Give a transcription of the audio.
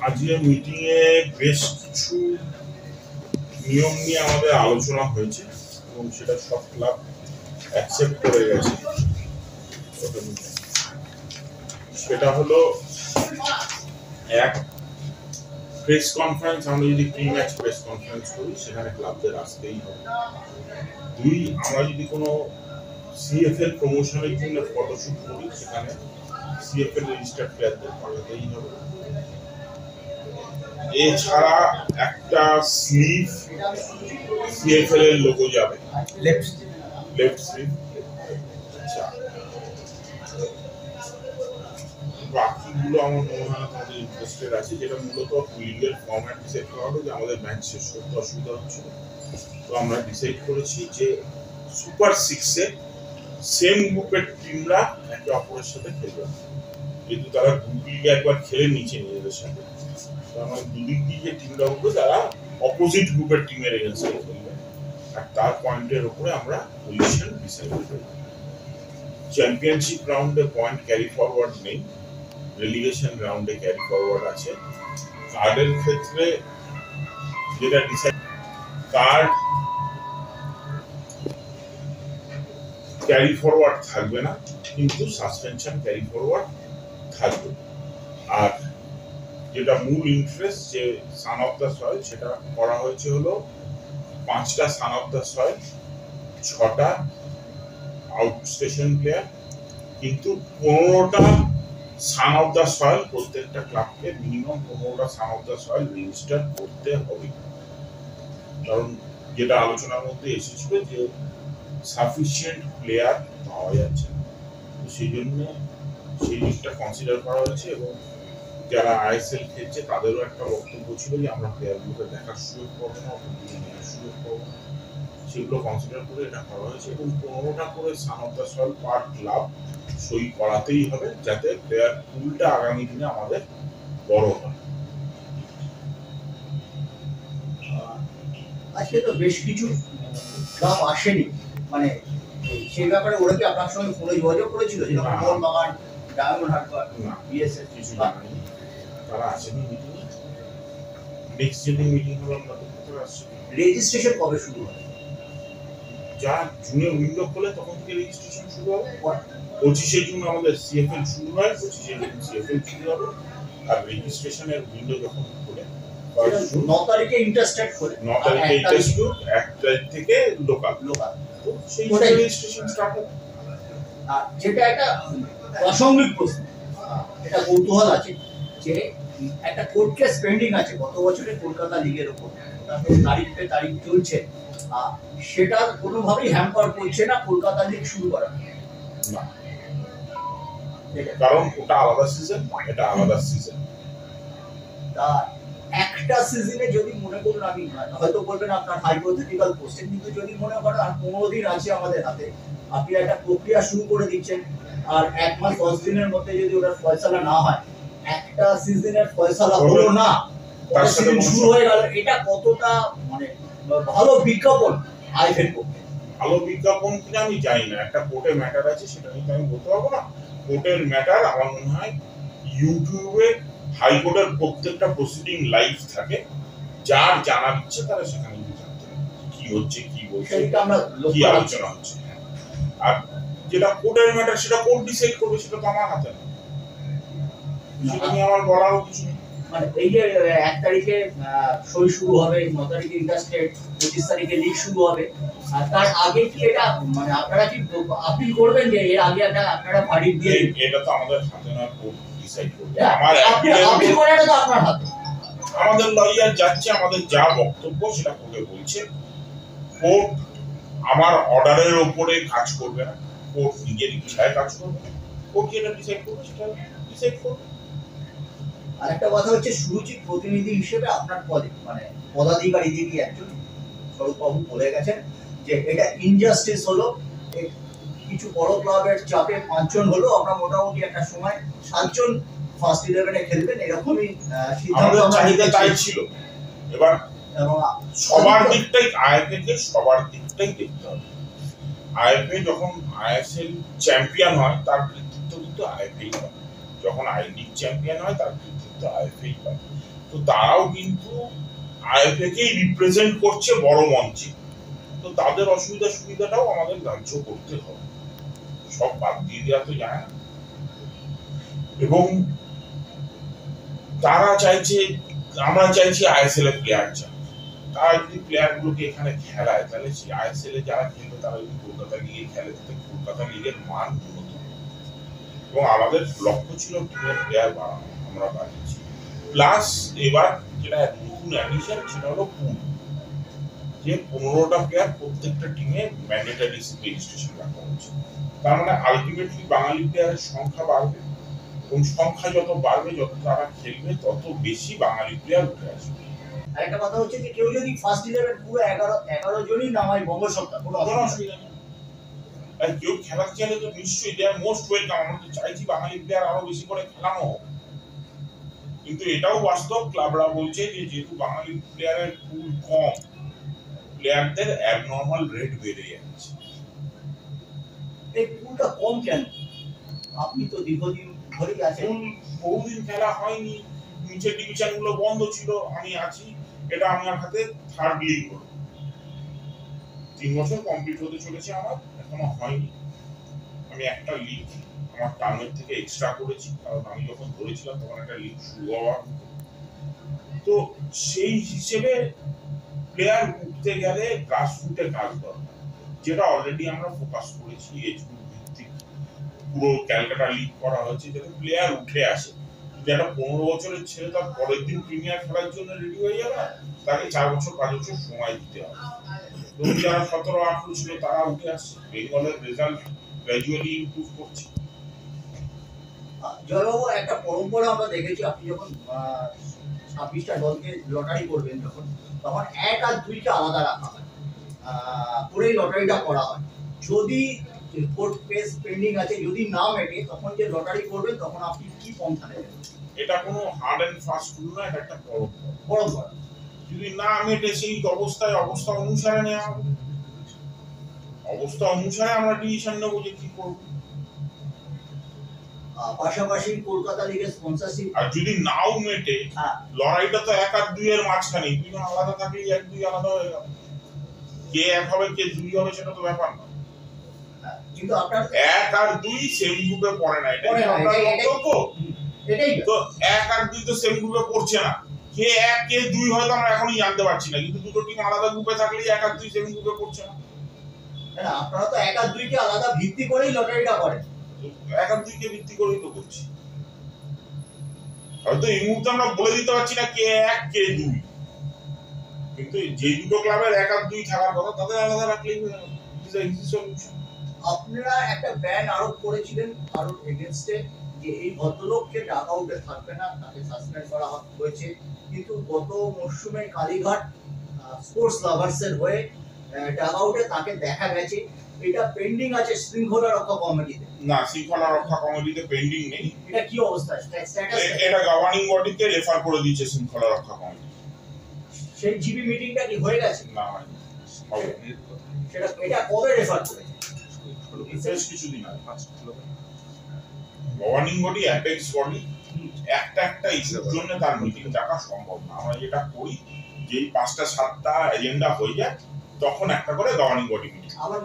আজকে মিটিং এ বেশ কিছু নিয়ম নিয়ে আমাদের আলোচনা হয়েছে এবং সেটা সব ক্লাব অ্যাকসেপ্ট করে গেছে। সেটা হলো এক, প্রেস কনফারেন্স আমরা যদি প্রি ম্যাচ প্রেস কনফারেন্স করি সেখানে ক্লাবদের আসতেই হবে। দুই, আমরা যদি কোনো সিএফএল প্রমোশনের জন্য ফটোশুট করি সেখানে সিএফএল রেজিস্টার্ড প্লেয়ারদের পাঠাতেই হবে। এছাড়া একটা স্লিভ সিএফএল এর লোগো যাবে, লেফট স্লিভ। আচ্ছা, বাকিগুলো আমার মনে হয় আমাদের ইন্টারেস্টেড আছে, যেটা মূলত লিগের ফরম্যাট ডিসাইড করা হবে যে আমাদের ম্যাচ শেষ করতে অসুবিধা হচ্ছিল। তো আমরা ডিসাইড করেছি যে সুপার সিক্সে সেম গ্রুপের টিমরা একে অপরের সাথে খেলবে, যেহেতু তারা গ্রুপ লিগে একবার খেলে নিচে নিজেদের সাথে। তো আমার দুদিক দিয়ে যে টিমরা উঠবে তারা অপোজিট গ্রুপের টিমের এগেন্স্টে খেলবে, আর তার পয়েন্টের উপরে আমরা পজিশন ডিসাইড করব। চ্যাম্পিয়নশিপ রাউন্ডে পয়েন্ট ক্যারি ফরওয়ার্ড নেই, রেলিগেশন রাউন্ডে ক্যারি ফরওয়ার্ড আছে। কার্ডের ক্ষেত্রে যেটা ডিসাইড, কার্ড ক্যারি ফরওয়ার্ড থাকবে না, কিন্তু সাসপেনশন ক্যারি ফরওয়ার্ড থাকবে। আর যেটা মূল ইন্টারেস্ট যে সান অফ দ্য সয়েল, সেটা করা হয়েছে হলো 5টা সান অফ দ্য সয়েল, 6টা আউটস্টেশন প্লেয়ার, কিন্তু 15টা সান অফ দ্য সয়েল প্রত্যেকটা ক্লাবকে মিনিমাম 15টা son of the soil register করতে হবে। কারণ যেটা আলোচনার মধ্যে এসেছিল যে সাফিসিয়েন্ট প্লেয়ার পাওয়া যাচ্ছে না, তো সেই জন্য সেই দিকটা কনসিডার করা হয়েছে। এবং যারা আইএসএল খেলছে তাদেরও একটা বক্তব্য ছিল যে আমরা প্লেয়ারগুলোকে দেখার সুযোগ পাবো না, নেওয়ার সুযোগ পাবো না, সেগুলো কনসিডার করে এটা করা হয়েছে। এবং 15টা করে সান of the soil per club সই করাতেই হবে, যাতে প্লেয়ার পুলটা আগামী দিনে আমাদের বড় হয়। আজকে তো বেশ কিছু ক্লাব আসেনি, মানে সেই ব্যাপারে ওরা কি আপনার সঙ্গে ফোনে যোগাযোগ করেছিল? যেরকম মোহনবাগান, ডায়মন্ড হারবার, বিএসএফ কিছু জানায়নি, তারা আসেনি মিটিংয়ে। নেক্সট যেদিন মিটিং হবে আমরা তো আসছি। রেজিস্ট্রেশন কবে শুরু হবে? যা জুনে উইন্ডো খোলে তখন থেকে রেজিস্ট্রেশন শুরু হবে। 25শে জুন আমাদের সিএফএল শুরু হয়, 25শে জুন সিএফএল শুরু হবে। আর রেজিস্ট্রেশনের উইন্ডো যখন খোলে 9 তারিখে ইন্টারস্টেট খোলে, 9 তারিখে ইন্টারস্টেট, 1 তারিখ থেকে লোকাল, তো সেই রেজিস্ট্রেশন স্টার্ট হবে। আর যেটা একটা প্রাসঙ্গিক প্রশ্ন, এটা কৌতূহল আছে যে একটা কোর্ট কেস পেন্ডিং আছে গত বছরে কলকাতা লিগের উপর, তারিখ পে তারিখ চলছে, সেটা কোনোভাবেই হ্যাম্পার করছে না কলকাতা লিগ শুরু করা না, কারণ ওটা আলাদা সিজন, এটা আলাদা সিজন। তা একটা সিজনে যদি মনে করুন, আমি হয়তো বলবেন আপনার হাইপোথেটিক্যাল কোশ্চেন, কিন্তু যদি মনে করেন আর 15 দিন আছে আমাদের হাতে, আপনি একটা প্রক্রিয়া শুরু করে দিচ্ছেন, আর 1 মাস 10 দিনের মধ্যে যদি ওটার ফয়সালা না হয়, একটা সিজনের ফয়সালা হলো না, পরের সিজন শুরু হয়ে গেল, এটা কতটা মানে ভালো বিজ্ঞাপন আইএফএল পক্ষে? ভালো বিজ্ঞাপন কিনা আমি জানি না, একটা কোর্টের ম্যাটার আছে, সেটা নিয়ে আমি বলতে পারবো না। কোর্টের ম্যাটার আমার মনে হয় ইউটিউবে হাইকোর্টের প্রত্যেকটা প্রসিডিং লাইভ থাকে, যার জানার ইচ্ছে তারা সেখানে গিয়ে জানতে পারে কি হচ্ছে, কি বলছে, কি আলোচনা হচ্ছে। আর যেটা কোর্টের ম্যাটার সেটা কোর্ট ডিসাইড করবে, সেটা তো আমার হাতে না, সেটা নিয়ে আমার বলারও কিছু নেই। মানে এই যে 1 তারিখে সই শুরু হবে, 9 তারিখে ইন্টারস্টেট, 25 তারিখে লিগ শুরু হবে, আর তার আগে কি এটা মানে আপনারা কি আপিল করবেন যে এর আগে আপনারা ভার্ডিক দিয়ে? এটা তো আমাদের হাতে না, কোর্ট ডিসাইড করবে। আমার আপিল করাটা তো আপনার হাতে। আমাদের লয়ার যাচ্ছে, আমাদের যা বক্তব্য সেটা কোর্টে বলছে। কোর্ট আমার অর্ডারের উপরে কাজ করবে না, কোর্ট নিজের ইচ্ছায় কাজ করবে, কোর্ট যেটা ডিসাইড করবে সেটা ডিসাইড করবে। আর একটা কথা হচ্ছে, সুরুচির প্রতিনিধি হিসেবে আপনার পদে মানে পদাধিকারীদেরই একজন স্বরূপবাবু বলে গেছেন যে এটা ইনজাস্টিস হলো, কিছু বড় ক্লাবের চাপে 5 জন হলো, আমরা মোটামুটি একটা সময় 7 জন ফার্স্ট 11-এ খেলবেন, এরকমই সিদ্ধান্ত চাহিদা তাই ছিল। এবার সবার দিকটাই আইএফএ কে সবার দিকটাই দেখতে হবে। আইএফএ যখন আইএসএল চ্যাম্পিয়ন হয় তার কৃতিত্ব কিন্তু আইএফএই পায়, যখন আই লিগ চ্যাম্পিয়ন হয় তার কৃতিত্ব আইএফএই পায়। তো তারাও কিন্তু আইএফএ কেই রিপ্রেজেন্ট করছে বড় মঞ্চে। তো তাদের অসুবিধা সুবিধাটাও আমাদের গ্রাহ্য করতে হবে, সব বাদ দিয়ে দেওয়া তো যায় না। এবং তারা চাইছে, আমরা চাইছি আইএসএল এর প্লেয়ার চাই। তারা যদি প্লেয়ার গুলোকে এখানে খেলায়, তাহলে সেই আইএসএল এ যারা খেলবে তারা যদি কলকাতা লিগে খেলে, তাহলে কলকাতা লিগের মান উন্নত হবে। এবং আমাদের লক্ষ্য ছিল টিমের প্লেয়ার বাড়ানো, আমরা বাড়িয়েছি। প্লাস এবার যেটা নতুন অ্যাডিশন সেটা হলো পুল, যে 15টা প্লেয়ার প্রত্যেকটা টিমে ম্যান্ডেটরি রেজিস্ট্রেশন রাখা হচ্ছে। তার মানে আলটিমেটলি বাঙালি প্লেয়ারের সংখ্যা বাড়বে, এবং সংখ্যা যত বাড়বে, যত তারা খেলবে, তত বেশি বাঙালি প্লেয়ার উঠে আসবে। আরেকটা কথা হচ্ছে যে কেউ যদি ফার্স্ট 11 পুরো 11 জনই নামায় বঙ্গসত্তা, কোনো কোনো অসুবিধা অসুবিধা নেই। আর কেউ খেলার চাইলে তো নিশ্চয়ই দে আর মোস্ট ওয়েলকাম। আমরা তো চাইছি বাঙালি প্লেয়ার আরো বেশি করে খেলানো হোক, কিন্তু এটাও বাস্তব, ক্লাবরা বলছে যে যেহেতু বাঙালি প্লেয়ারের পুল কম, প্লেয়ারদের অ্যাবনর্মাল রেট বেড়ে যাচ্ছে। এই পুলটা কম কেন? আপনি তো দীর্ঘদিন ধরেই আছেন। পুল বহুদিন খেলা হয়নি, নিচের ডিভিশন গুলো বন্ধ ছিল। আমি আছি, এটা আমার হাতে থার্ড লিগ হলো, 3 বছর কমপ্লিট হতে চলেছে, আমার এখনো হয়নি। আমি একটা লিগ আমার টার্মের থেকে এক্সট্রা করেছি, কারণ আমি যখন ধরেছিলাম তখন একটা লিগ শুরু হওয়ার। তো সেই হিসেবে প্লেয়ার উঠতে গেলে গ্রাসরুটে কাজ দরকার, যেটা অলরেডি আমরা ফোকাস করেছি। এজ গ্রুপ ভিত্তিক পুরো ক্যালকাটা লিগ করা হয়েছে, যাতে প্লেয়ার উঠে আসে। যেটা 15 বছরের ছেলে তার পরের দিন প্রিমিয়ার খেলার জন্য রেডি হয়ে যাবে, তাকে 4 বছর 5 বছর সময় দিতে হবে। এবং যারা 17-18 ছিল তারা উঠে আসছে। বেঙ্গলের রেজাল্ট গ্র্যাজুয়ালি ইমপ্রুভ করছে। জয়বাবু, একটা পরম্পরা আমরা দেখেছি, আপনি যখন 26টা দলকে লটারি করবেন যখন, তখন 1 আর 2কে আলাদা রাখা হয়, করেই লটারিটা করা হয়। যদি কোর্ট কেস পেন্ডিং আছে, যদি না মেটে, তখন যে লটারি করবেন তখন আপনি কি পন্থা নেবেন? এটা কোনো হার্ড অ্যান্ড ফাস্ট রুল না, এটা একটা পরম্পরা। যদি না মেটে সেই অবস্থা অনুসারে নেওয়া হবে। অবস্থা অনুসারে আমরা ডিসিশন নেবো যে কি করবো। পাশাপাশি কলকাতা লিগের স্পন্সরশিপ, আর যদি নাও মেটে, লড়াইটা তো 1 আর 2 এর মাঝখানে, দুজন আলাদা থাকলে 1 2 আলাদা হয়ে গেল। কে 1 হবে কে 2 হবে সেটা তো ব্যাপার না। কিন্তু আপনার 1 আর 2 সেম গ্রুপে পড়ে না, এটা আপনার বক্তব্য। এটাই তো 1 আর 2 তো সেম গ্রুপে পড়ছে না, কে 1 কে 2 হয়তো আমরা এখনই জানতে পারছি না, কিন্তু দুটো টিম আলাদা গ্রুপে থাকলে 1 আর 2 সেম গ্রুপে পড়ছে না। আপনারা তো 1 আর 2কে আলাদা ভিত্তি করেই লটারিটা করেন। 1 আর 2 কে ভিত্তি করেই তো করছি। হয়তো এই মুহূর্তে আমরা বলে দিতে পারছি না কে 1 কে 2, কিন্তু যে দুটো ক্লাবের 1 আর 2 থাকার কথা তাদের আলাদা রাখলেই হয়ে যাবে। It is a easy solution. আপনারা একটা ব্যান আরোপ করেছিলেন কারোর এগেইনস্টে, যে এই ভদ্রলোককে ডাক আউটে থাকবে না, তাকে সাসপেন্ড করা হয়েছে। কিন্তু গত মরশুমে কালীঘাট স্পোর্টস লাভার্সের হয়ে ডাক আউটে তাকে দেখা গেছে। এটা পেন্ডিং আছে শৃঙ্খলা রক্ষা কমিটিতে। না, শৃঙ্খলা রক্ষা কমিটিতে পেন্ডিং নেই। এটা কি অবস্থা? স্ট্যাটাস এটা গভর্নিং বডিকে রেফার করে দিয়েছে শৃঙ্খলা রক্ষা কমিটি। সেই জিবি মিটিংটা কি হয়ে গেছে? না, হয়নি। হবে। সেটা এটা কবে রেফার করেছে? বেশ কিছুদিন আগে। গভর্নিং বডি অ্যাপেক্স বডি, একটা ইস্যুর জন্য তার মিটিং ডাকা সম্ভব না। আমরা যেটা করি, যেই 5টা 7টা এজেন্ডা হয়ে যায় তখন একটা করে গভর্নিং বডি মিটিং। আমার